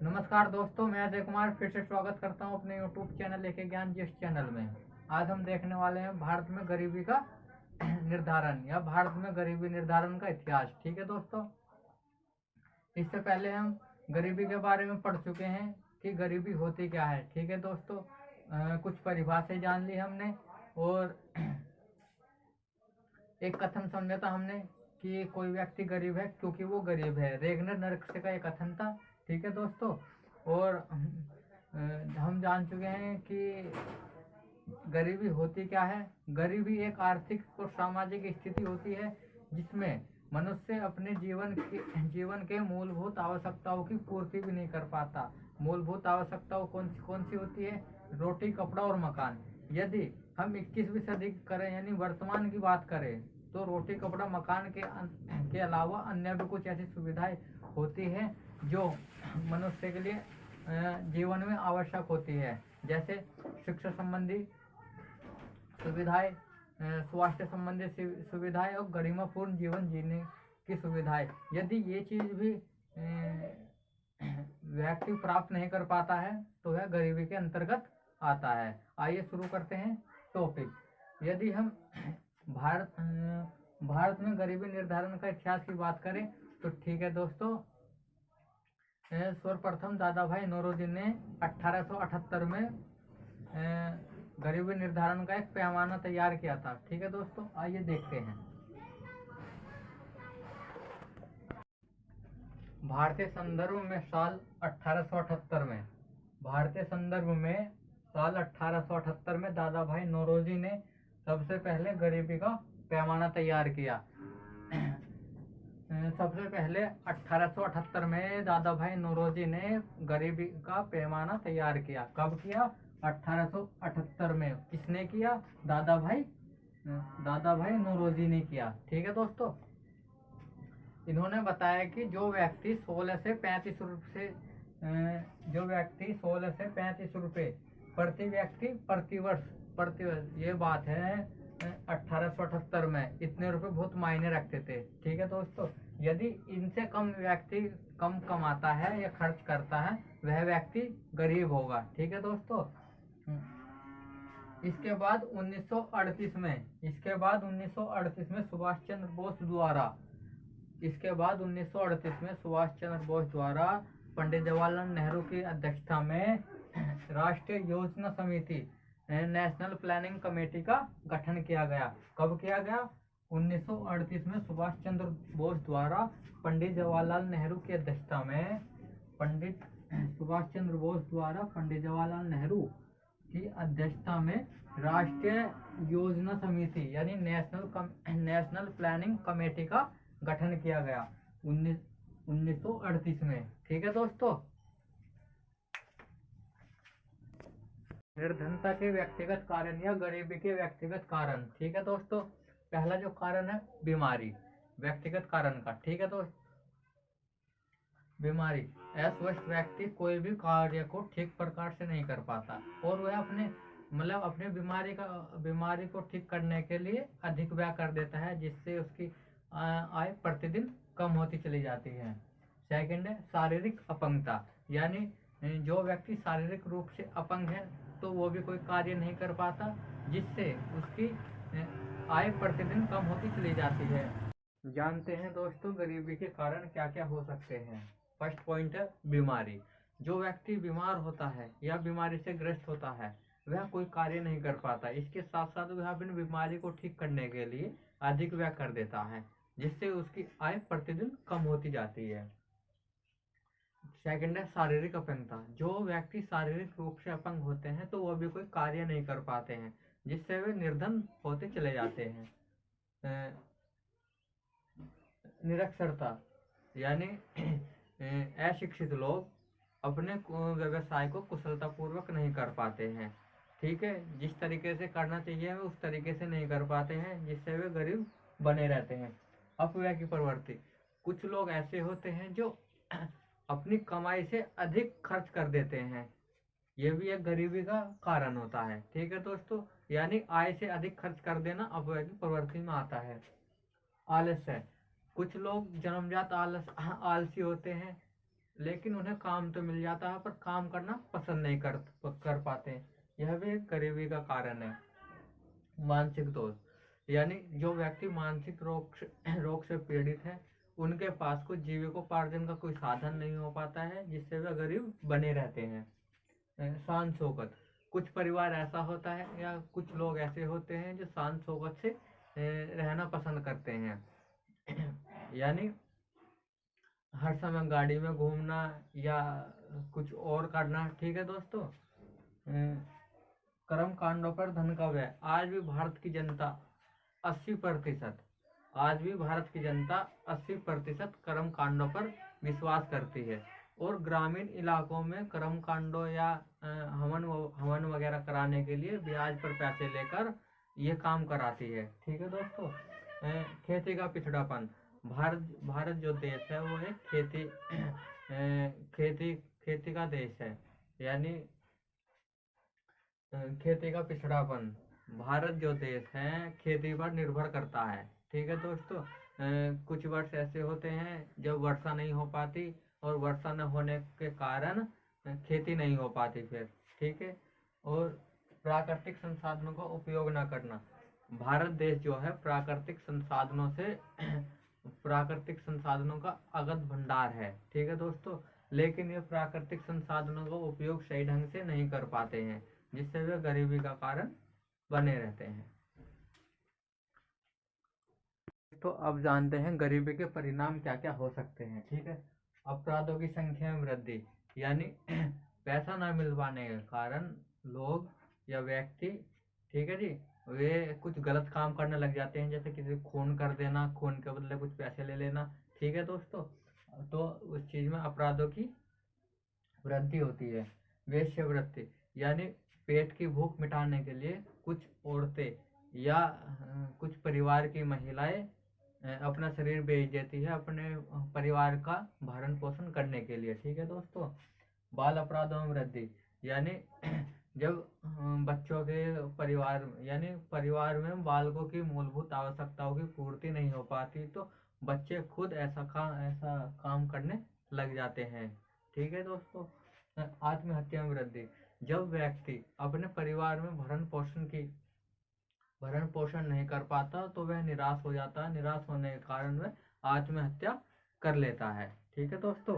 नमस्कार दोस्तों, मैं अजय कुमार फिर से स्वागत करता हूं अपने YouTube चैनल एके ज्ञान जिस चैनल में। आज हम देखने वाले हैं भारत में गरीबी का निर्धारण या भारत में गरीबी निर्धारण का इतिहास। ठीक है दोस्तों, इससे पहले हम गरीबी के बारे में पढ़ चुके हैं कि गरीबी होती क्या है। ठीक है दोस्तों, कुछ परिभाषाएं जान ली हमने और एक कथन समझा था हमने कि कोई व्यक्ति गरीब है क्योंकि वो गरीब है। रेगनर नरक्से का एक कथन था। ठीक है दोस्तों, और हम जान चुके हैं कि गरीबी होती क्या है। गरीबी एक आर्थिक और सामाजिक स्थिति होती है जिसमें मनुष्य अपने जीवन के मूलभूत आवश्यकताओं की पूर्ति भी नहीं कर पाता। मूलभूत आवश्यकताओं कौन सी होती है? रोटी, कपड़ा और मकान। यदि हम 21वीं सदी करें यानी वर्तमान की बात करें तो रोटी, कपड़ा, मकान के अलावा अन्य भी कुछ ऐसी सुविधाएं होती हैं जो मनुष्य के लिए जीवन में आवश्यक होती है, जैसे शिक्षा संबंधी सुविधाएं, स्वास्थ्य संबंधी सुविधाएं और गरिमापूर्ण जीवन जीने की सुविधाएं। यदि ये चीज भी व्यक्ति प्राप्त नहीं कर पाता है तो वह गरीबी के अंतर्गत आता है। आइए शुरू करते हैं टॉपिक। यदि हम भारत में गरीबी निर्धारण का इतिहास की बात करें तो ठीक है दोस्तों, सर्वप्रथम दादा भाई नौरोजी ने 1878 में गरीबी निर्धारण का एक पैमाना तैयार किया था। ठीक है दोस्तों, आइए देखते हैं। भारतीय संदर्भ में साल 1878 में साल 1878 में दादा भाई नौरोजी ने सबसे पहले गरीबी का पैमाना तैयार किया। सबसे पहले 1878 में दादा भाई नौरोजी ने गरीबी का पैमाना तैयार किया। कब किया? 1878 में। किसने किया? दादा भाई नौरोजी ने किया। ठीक है दोस्तों, इन्होंने बताया कि जो व्यक्ति 16 से 35 रुपए प्रति व्यक्ति प्रति वर्ष, ये बात है 1878 में, इतने रुपए बहुत मायने रखते थे। ठीक है दोस्तों, यदि इनसे कम व्यक्ति कम कमाता है या खर्च करता है वह व्यक्ति गरीब होगा। ठीक है दोस्तों, इसके बाद 1938 में सुभाष चंद्र बोस द्वारा पंडित जवाहरलाल नेहरू की अध्यक्षता में राष्ट्रीय योजना समिति नेशनल प्लानिंग कमेटी का गठन किया गया। कब किया गया? 1938 में सुभाष चंद्र बोस द्वारा पंडित जवाहरलाल नेहरू की अध्यक्षता में राष्ट्रीय योजना समिति यानी नेशनल प्लानिंग कमेटी का गठन किया गया 1938 में। ठीक है दोस्तों, निर्धनता के व्यक्तिगत कारण या गरीबी के व्यक्तिगत कारण। ठीक है दोस्तों, पहला जो कारण है बीमारी, व्यक्तिगत कारण का। ठीक है दोस्तों, बीमारी, अस्वस्थ व्यक्ति कोई भी कार्य को ठीक प्रकार से नहीं कर पाता और वह अपने बीमारी को ठीक करने के लिए अधिक व्यय कर देता है, जिससे उसकी आय प्रतिदिन कम होती चली जाती है। सेकंड है शारीरिक अपंगता, यानी जो व्यक्ति शारीरिक रूप से अपंग है तो वो भी कोई कार्य नहीं कर पाता, जिससे उसकी आय प्रतिदिन कम होती चली जाती है। जानते हैं दोस्तों गरीबी के कारण क्या क्या हो सकते हैं। फर्स्ट पॉइंट है बीमारी। जो व्यक्ति बीमार होता है या बीमारी से ग्रस्त होता है वह कोई कार्य नहीं कर पाता, इसके साथ साथ वह अपनी बीमारी को ठीक करने के लिए अधिक व्यय कर देता है, जिससे उसकी आय प्रतिदिन कम होती जाती है। सेकंड है शारीरिक अपंगता। जो व्यक्ति शारीरिक रूप से अपंग होते हैं तो वह भी कोई कार्य नहीं कर पाते हैं, जिससे वे निर्धन होते चले जाते हैं। निरक्षरता, यानी अशिक्षित लोग अपने व्यवसाय को कुशलतापूर्वक नहीं कर पाते हैं। ठीक है, जिस तरीके से करना चाहिए वे उस तरीके से नहीं कर पाते हैं, जिससे वे गरीब बने रहते हैं। अपव्यय की प्रवृत्ति, कुछ लोग ऐसे होते हैं जो अपनी कमाई से अधिक खर्च कर देते हैं, ये भी एक गरीबी का कारण होता है। ठीक है दोस्तों, यानी आय से अधिक खर्च कर देना अपव्यय की प्रवृत्ति में आता है। आलस्य, कुछ लोग जन्मजात आलसी होते हैं लेकिन उन्हें काम तो मिल जाता है पर काम करना पसंद नहीं कर पाते। यह भी एक गरीबी का कारण है। मानसिक दोष, यानी जो व्यक्ति मानसिक रोग से पीड़ित है, उनके पास कुछ जीविकोपार्जन का कोई साधन नहीं हो पाता है, जिससे वे गरीब बने रहते हैं। शान शौकत, कुछ परिवार ऐसा होता है या कुछ लोग ऐसे होते हैं जो शान शौकत से रहना पसंद करते हैं। यानी हर समय गाड़ी में घूमना या कुछ और करना। ठीक है दोस्तों। कर्म कांडों पर धन का व्यय, आज भी भारत की जनता 80%, आज भी भारत की जनता 80% कर्म कांडों पर विश्वास करती है, और ग्रामीण इलाकों में कर्म कांडों या हवन वगैरह कराने के लिए ब्याज पर पैसे लेकर ये काम कराती है। ठीक है दोस्तों। खेती का पिछड़ापन, भारत जो देश है वो एक खेती का देश है। यानी खेती का पिछड़ापन, भारत जो देश है खेती पर निर्भर करता है। ठीक है दोस्तों। कुछ वर्ष ऐसे होते हैं जब वर्षा नहीं हो पाती, और वर्षा न होने के कारण खेती नहीं हो पाती फिर। ठीक है। और प्राकृतिक संसाधनों का उपयोग न करना, भारत देश जो है प्राकृतिक संसाधनों का अगध भंडार है। ठीक है दोस्तों। लेकिन ये प्राकृतिक संसाधनों का उपयोग सही ढंग से नहीं कर पाते हैं, जिससे वे गरीबी का कारण बने रहते हैं। तो अब जानते हैं गरीबी के परिणाम क्या क्या हो सकते हैं। ठीक है। अपराधों की संख्या में वृद्धि, यानी पैसा ना मिल पाने के कारण लोग या व्यक्ति, ठीक है जी, वे कुछ गलत काम करने लग जाते हैं, जैसे किसी को खून कर देना, खून के बदले कुछ पैसे ले लेना। ठीक है दोस्तों। तो उस चीज में अपराधों की वृद्धि होती है। वेश्यावृत्ति, यानी पेट की भूख मिटाने के लिए कुछ औरतें या कुछ परिवार की महिलाएं अपना शरीर बेच देती है अपने परिवार का भरण पोषण करने के लिए। ठीक है दोस्तों। बाल अपराधों में वृद्धि, यानी जब बच्चों के परिवार में बालकों की मूलभूत आवश्यकताओं की पूर्ति नहीं हो पाती, तो बच्चे खुद ऐसा काम करने लग जाते हैं। ठीक है दोस्तों। आत्महत्या में वृद्धि, जब व्यक्ति अपने परिवार में भरण पोषण नहीं कर पाता तो वह निराश हो जाता है, निराश होने के कारण वह आत्महत्या कर लेता है। ठीक है दोस्तों।